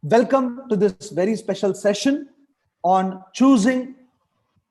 Welcome to this very special session on choosing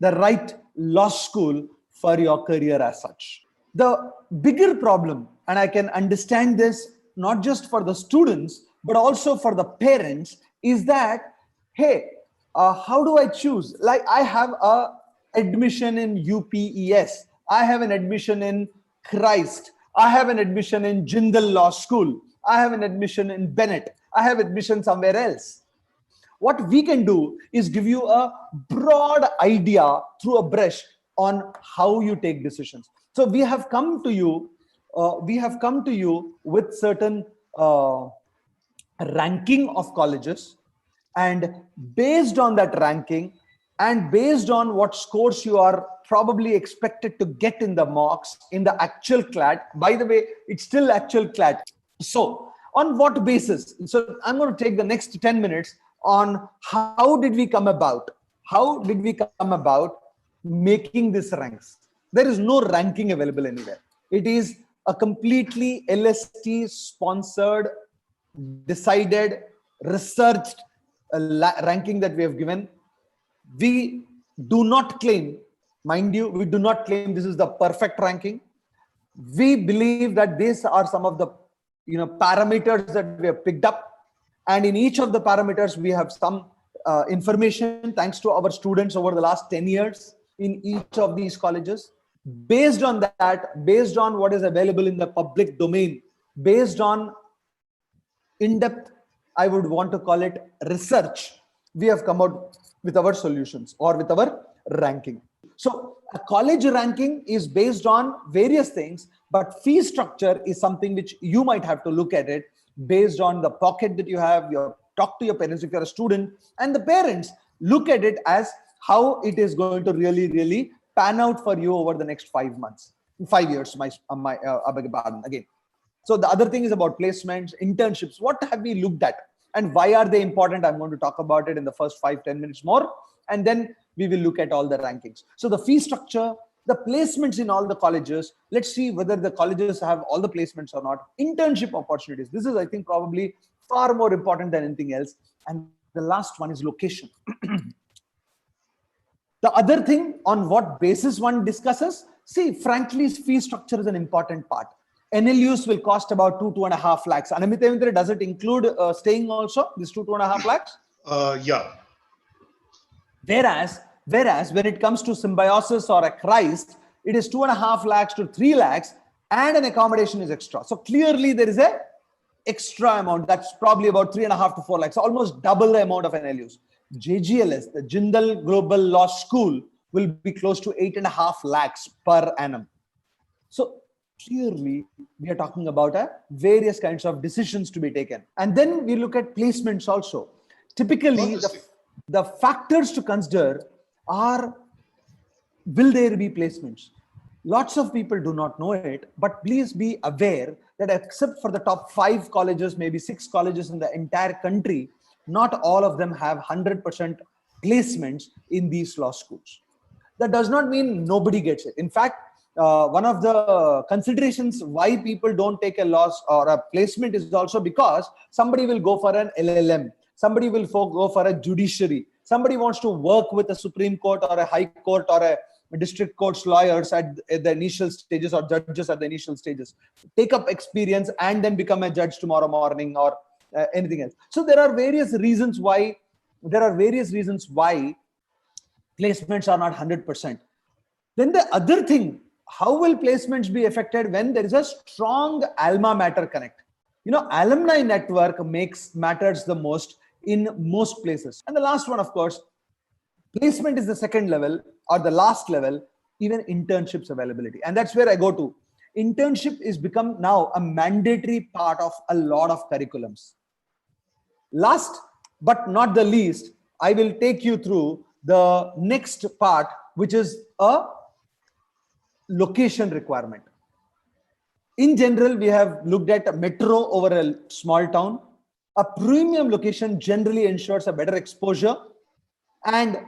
the right law school for your career as such. The bigger problem, and I can understand this not just for the students, but also for the parents, is that, hey, how do I choose? Like I have a admission in UPES, I have an admission in Christ, I have an admission in Jindal Law School, I have an admission in Bennett, I have admission somewhere else. What we can do is give you a broad idea through a brush on how you take decisions. So we have come to you, with certain ranking of colleges, and based on that ranking and based on what scores you are probably expected to get in the mocks in the actual CLAT. By the way, it's still actual CLAT. So on what basis? So I'm going to take the next 10 minutes on how did we come about making these ranks. There is no ranking available anywhere. It is a completely LST sponsored, decided, researched ranking that we have given. We do not claim, mind you, we do not claim this is the perfect ranking. We believe that these are some of the parameters that we have picked up, and in each of the parameters we have some information thanks to our students over the last 10 years in each of these colleges. Based on that, based on what is available in the public domain, based on in-depth, I would want to call it research, we have come out with our solutions or with our ranking. So a college ranking is based on various things, but fee structure is something which you might have to look at it based on the pocket that you have. You talk to your parents if you're a student, and the parents look at it as how it is going to really pan out for you over the next 5 months, 5 years. I beg your pardon again. So the other thing is about placements, internships. What have we looked at and why are they important? I'm going to talk about it in the first 5-10 minutes more, and then we will look at all the rankings. So the fee structure, the placements in all the colleges. Let's see whether the colleges have all the placements or not. Internship opportunities. This is, I think, probably far more important than anything else. And the last one is location. The other thing on what basis one discusses, see, frankly, fee structure is an important part. NLUs will cost about 2.5 lakhs. Anamita, does it include staying also, this 2.5 lakhs? Yeah. Whereas when it comes to Symbiosis or a Christ, it is 2.5 lakhs to 3 lakhs and an accommodation is extra. So clearly there is a extra amount. That's probably about 3.5 to 4 lakhs, almost double the amount of NLUs. JGLS, the Jindal Global Law School, will be close to 8.5 lakhs per annum. So clearly we are talking about various kinds of decisions to be taken. And then we look at placements also. Typically the factors to consider are, will there be placements? Lots of people do not know it, but please be aware that except for the top 5 colleges, maybe 6 colleges in the entire country, not all of them have 100% placements in these law schools. That does not mean nobody gets it. In fact, one of the considerations why people don't take a law or a placement is also because somebody will go for an LLM, somebody will go for a judiciary, somebody wants to work with a Supreme Court or a High Court or a district court's lawyers at the initial stages, or judges at the initial stages, take up experience and then become a judge tomorrow morning or anything else. So there are various reasons why placements are not 100%. Then the other thing, how will placements be affected when there is a strong alma mater connect? Alumni network matters the most in most places. And the last one, of course, placement is the second level or the last level, even internships availability. And that's where I go to. Internship is become now a mandatory part of a lot of curriculums. Last but not the least, I will take you through the next part, which is a location requirement. In general, we have looked at a metro over a small town. A premium location generally ensures a better exposure, and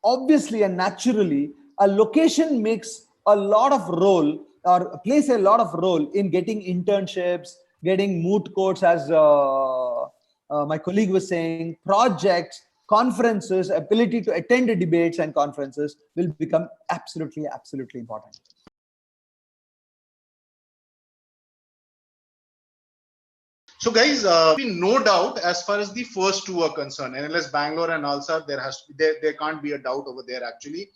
obviously and naturally, a location makes a lot of role or plays a lot of role in getting internships, getting moot courts, as my colleague was saying, projects, conferences, ability to attend the debates and conferences will become absolutely, absolutely important. So guys, no doubt as far as the first two are concerned, NLS Bangalore and NALSA, there can't be a doubt over there actually.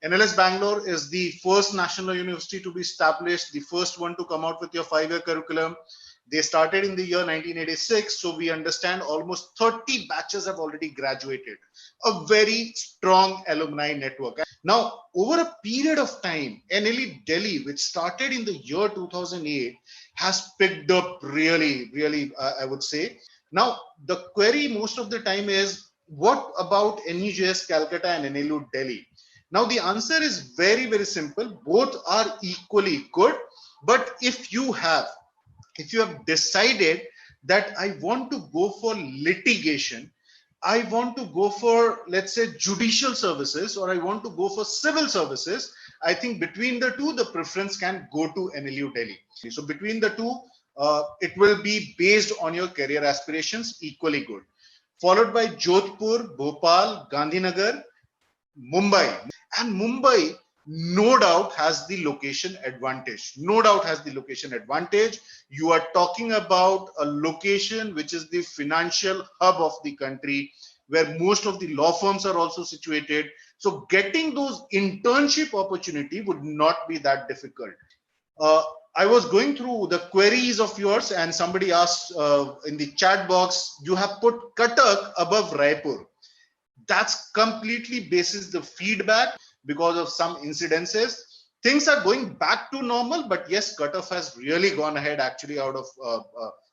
NLS Bangalore is the first national university to be established, the first one to come out with your 5-year curriculum. They started in the year 1986, so we understand almost 30 batches have already graduated. A very strong alumni network. Now, over a period of time, NLE Delhi, which started in the year 2008, has picked up really, I would say. Now, the query most of the time is, what about NUJS Calcutta and NLU Delhi? Now, the answer is very, very simple. Both are equally good. But if you have decided that I want to go for litigation, I want to go for, let's say, judicial services, or I want to go for civil services, I think between the two, the preference can go to NLU Delhi. So between the two, it will be based on your career aspirations, equally good. Followed by Jodhpur, Bhopal, Gandhinagar, Mumbai. And Mumbai, no doubt, has the location advantage. No doubt has the location advantage. You are talking about a location which is the financial hub of the country, where most of the law firms are also situated. So getting those internship opportunity would not be that difficult. I was going through the queries of yours, and somebody asked in the chat box, you have put Cuttack above Raipur. That's completely basis the feedback because of some incidences. Things are going back to normal, but yes, Cuttack has really gone ahead actually out of,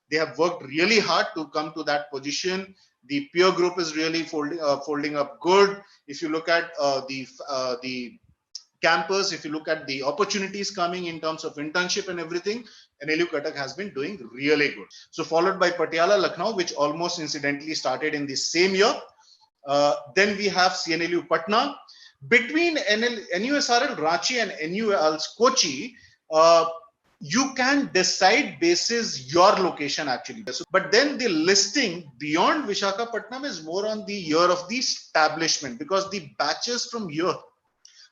they have worked really hard to come to that position. The peer group is really folding up good. If you look at the campus, if you look at the opportunities coming in terms of internship and everything, NLU Cuttack has been doing really good. So followed by Patiala Lucknow, which almost incidentally started in the same year. Then we have CNLU Patna. Between NUSRL Ranchi and NUL's Kochi, you can decide basis your location actually. But then the listing beyond Vishakhapatnam is more on the year of the establishment, because the batches from here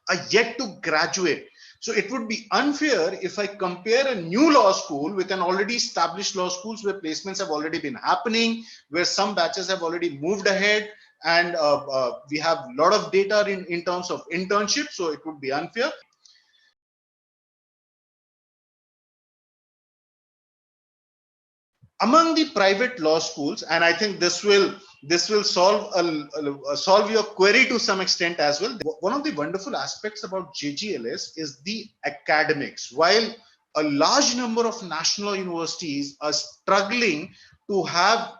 are yet to graduate. So it would be unfair if I compare a new law school with an already established law schools where placements have already been happening, where some batches have already moved ahead, and we have a lot of data in terms of internship, so it would be unfair. Among the private law schools, and I think this will solve your query to some extent as well. One of the wonderful aspects about JGLS is the academics. While a large number of national universities are struggling to have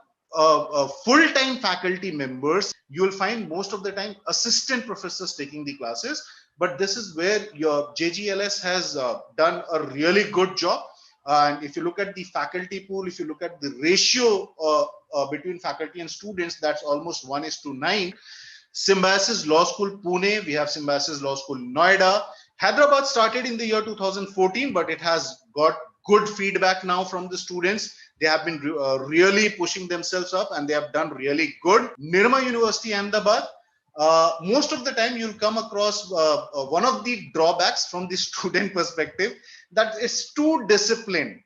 full-time faculty members, you'll find most of the time assistant professors taking the classes. But this is where your JGLS has done a really good job. And if you look at the faculty pool, if you look at the ratio between faculty and students, that's almost 1:9. Symbiosis Law School Pune, we have Symbiosis Law School Noida. Hyderabad started in the year 2014, but it has got good feedback now from the students. They have been really pushing themselves up, and they have done really good. Nirma University Ahmedabad, most of the time you'll come across one of the drawbacks from the student perspective, that it's too disciplined.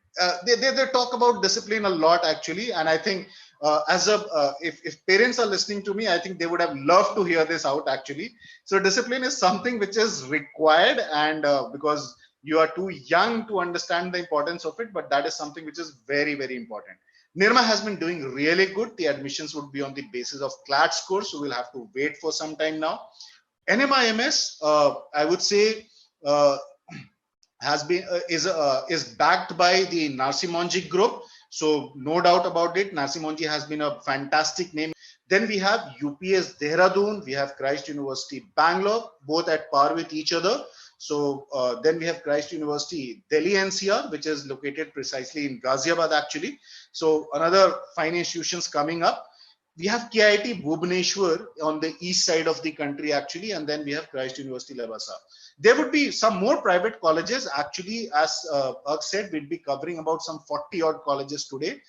They talk about discipline a lot actually, and I think if parents are listening to me, I think they would have loved to hear this out actually. So discipline is something which is required, and because you are too young to understand the importance of it, but that is something which is very, very important. Nirma has been doing really good. The admissions would be on the basis of CLAT score, so we'll have to wait for some time now. NMIMS, I would say, has been is backed by the Narsi Monji group, so no doubt about it. Narsi Monji has been a fantastic name. Then we have UPS Dehradun, we have Christ University Bangalore, both at par with each other. So then we have Christ University Delhi NCR, which is located precisely in Ghaziabad actually. So another fine institutions coming up. We have KIT Bhubaneswar on the east side of the country actually, and then we have Christ University Labasa. There would be some more private colleges actually, as Urk said, we'd be covering about some 40 odd colleges today.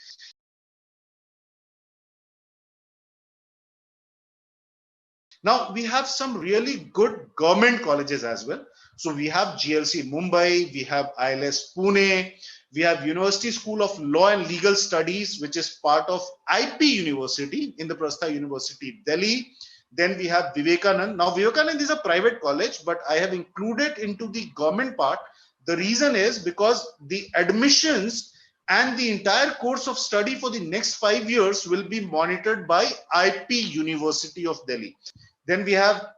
Now we have some really good government colleges as well. So we have GLC Mumbai, we have ILS Pune, we have University School of Law and Legal Studies, which is part of IP University, Indraprastha University, Delhi. Then we have Vivekanand. Now Vivekanand is a private college, but I have included into the government part. The reason is because the admissions and the entire course of study for the next 5 years will be monitored by IP University of Delhi. Then we have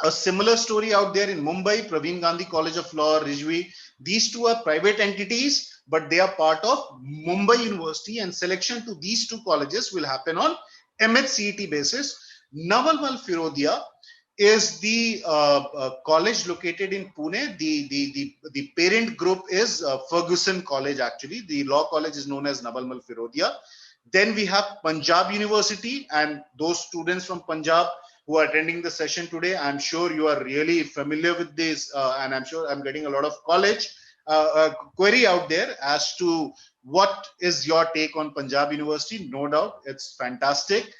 a similar story out there in Mumbai, Praveen Gandhi College of Law, Rijvi. These two are private entities, but they are part of Mumbai University, and selection to these two colleges will happen on MHCET basis. Naval Mal Firodia is the college located in Pune. The parent group is Ferguson College actually. The law college is known as Naval Mal Firodia. Then we have Punjab University, and those students from Punjab who are attending the session today, I'm sure you are really familiar with this, and I'm sure I'm getting a lot of college query out there as to what is your take on Punjab University. No doubt, it's fantastic.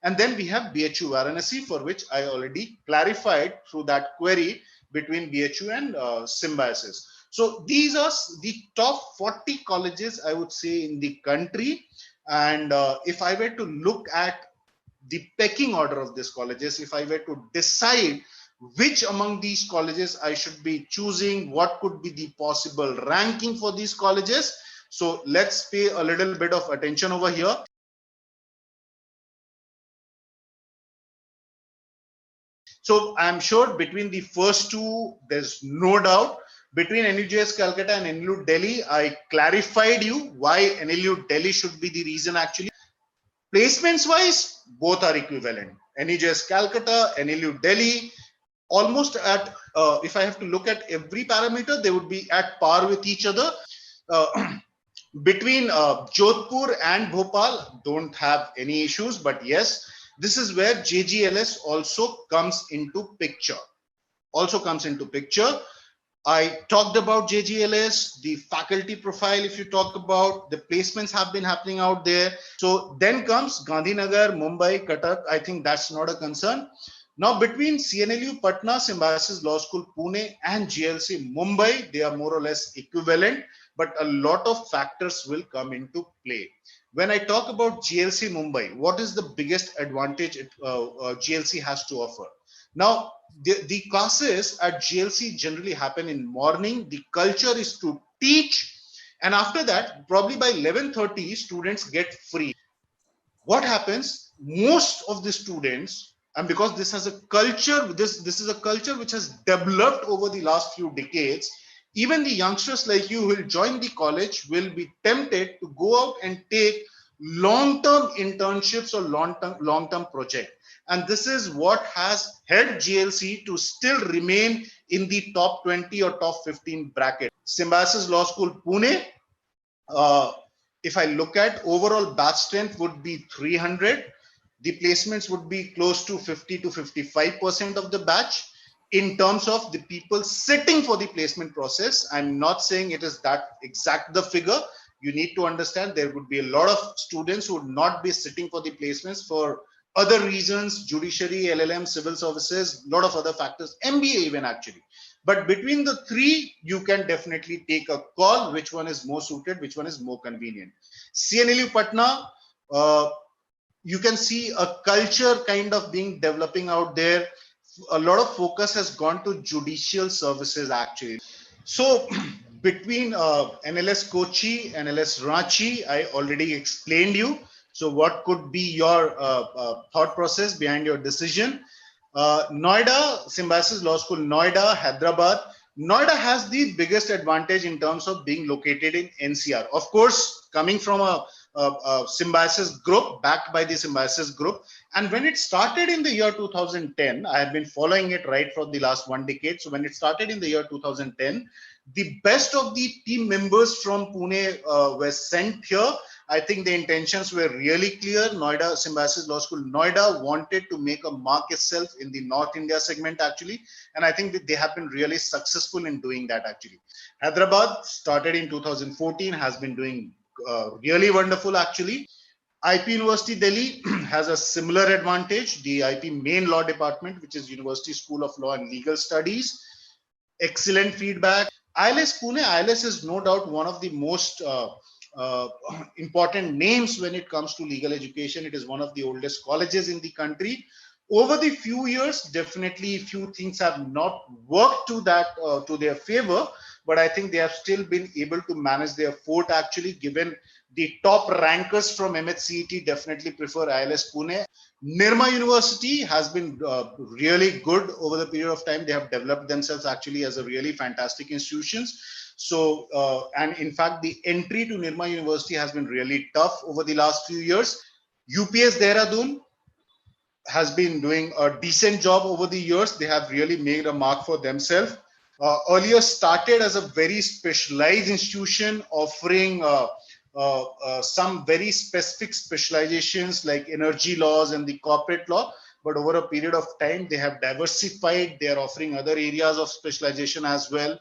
And then we have BHU Varanasi, for which I already clarified through that query between BHU and Symbiosis. So these are the top 40 colleges, I would say, in the country. And if I were to look at the pecking order of these colleges, if I were to decide which among these colleges I should be choosing, what could be the possible ranking for these colleges. So let's pay a little bit of attention over here. So I'm sure between the first two, there's no doubt. Between NUJS Calcutta and NLU Delhi, I clarified you why NLU Delhi should be the reason actually. Placements wise, both are equivalent. NUJS Calcutta, NLU Delhi, almost at, if I have to look at every parameter, they would be at par with each other. Between Jodhpur and Bhopal, don't have any issues, but yes, this is where JGLS also comes into picture. I talked about JGLS, the faculty profile. If you talk about the placements have been happening out there. So then comes Gandhinagar, Mumbai, Cuttack. I think that's not a concern. Now between CNLU Patna, Symbiosis Law School Pune and GLC Mumbai, they are more or less equivalent, but a lot of factors will come into play. When I talk about GLC Mumbai, what is the biggest advantage GLC has to offer? Now, the classes at GLC generally happen in morning. The culture is to teach, and after that, probably by 11:30, students get free. What happens? Most of the students, and because this has a culture, this is a culture which has developed over the last few decades, even the youngsters like you who will join the college will be tempted to go out and take long-term internships or long-term project. And this is what has helped GLC to still remain in the top 20 or top 15 bracket. Symbiosis Law School Pune, if I look at overall batch strength would be 300. The placements would be close to 50 to 55% of the batch. In terms of the people sitting for the placement process, I'm not saying it is that exact the figure. You need to understand there would be a lot of students who would not be sitting for the placements for other reasons, judiciary, LLM, civil services, a lot of other factors, MBA even actually. But between the three, you can definitely take a call, which one is more suited, which one is more convenient. CNLU Patna, you can see a culture kind of being developing out there. A lot of focus has gone to judicial services actually. So between NLS Kochi, NLS Ranchi, I already explained you. So what could be your thought process behind your decision? Noida, Symbiosis Law School, Noida, Hyderabad. Noida has the biggest advantage in terms of being located in NCR. Of course, coming from a Symbiosis group, backed by the Symbiosis group. And when it started in the year 2010, I have been following it right for the last 1 decade. So when it started in the year 2010, the best of the team members from Pune were sent here. I think the intentions were really clear. Noida, Symbiosis Law School, Noida wanted to make a mark itself in the North India segment actually. And I think that they have been really successful in doing that actually. Hyderabad started in 2014, has been doing really wonderful actually. IP University Delhi has a similar advantage. The IP main law department, which is University School of Law and Legal Studies, excellent feedback. ILS Pune, ILS is no doubt one of the most uh, important names when it comes to legal education. It is one of the oldest colleges in the country. Over the few years, definitely few things have not worked to to their favor, but I think they have still been able to manage their fort actually, given the top rankers from MHCET definitely prefer ILS Pune. Nirma University has been really good over the period of time. They have developed themselves actually as a really fantastic institutions. So, and in fact, the entry to Nirma University has been really tough over the last few years. UPS Dehradun has been doing a decent job over the years. They have really made a mark for themselves. Earlier started as a very specialized institution offering some very specific specializations like energy laws and the corporate law. But over a period of time, they have diversified. They are offering other areas of specialization as well.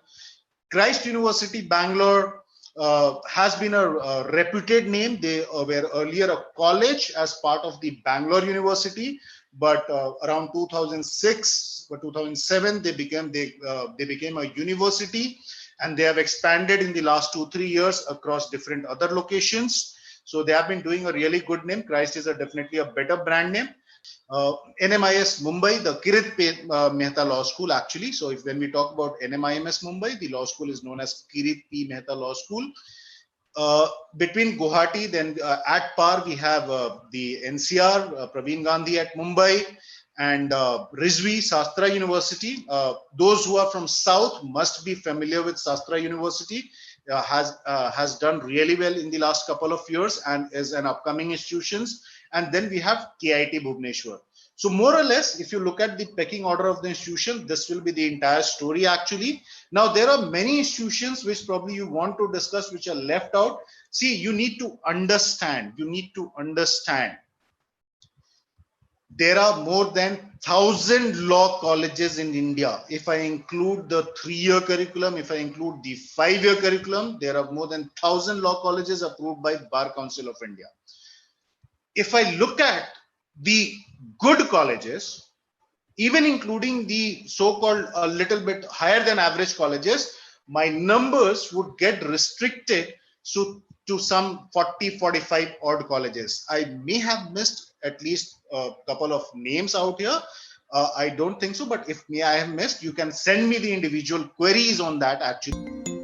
Christ University, Bangalore has been a reputed name. They were earlier a college as part of the Bangalore University, but around 2006 or 2007, they became a university, and they have expanded in the last 2-3 years across different other locations. So they have been doing a really good name. Christ is definitely a better brand name. NMIS Mumbai, the Kirit Mehta Law School actually. So when we talk about NMIMS Mumbai, the law school is known as Kirit P. Mehta Law School. Between Guwahati, then at par, we have the NCR, Praveen Gandhi at Mumbai, and Rizvi Sastra University. Those who are from South must be familiar with Sastra University. Has done really well in the last couple of years and is an upcoming institutions. And then we have KIT Bhubaneswar. So more or less, if you look at the pecking order of the institution, this will be the entire story actually. Now, there are many institutions which probably you want to discuss, which are left out. See, you need to understand. There are more than 1,000 law colleges in India. If I include the 3-year curriculum, if I include the 5-year curriculum, there are more than 1,000 law colleges approved by Bar Council of India. If I look at the good colleges, even including the so-called a little bit higher than average colleges, my numbers would get restricted to some 40-45 odd colleges. I may have missed at least a couple of names out here. I don't think so, but if I have missed, you can send me the individual queries on that actually.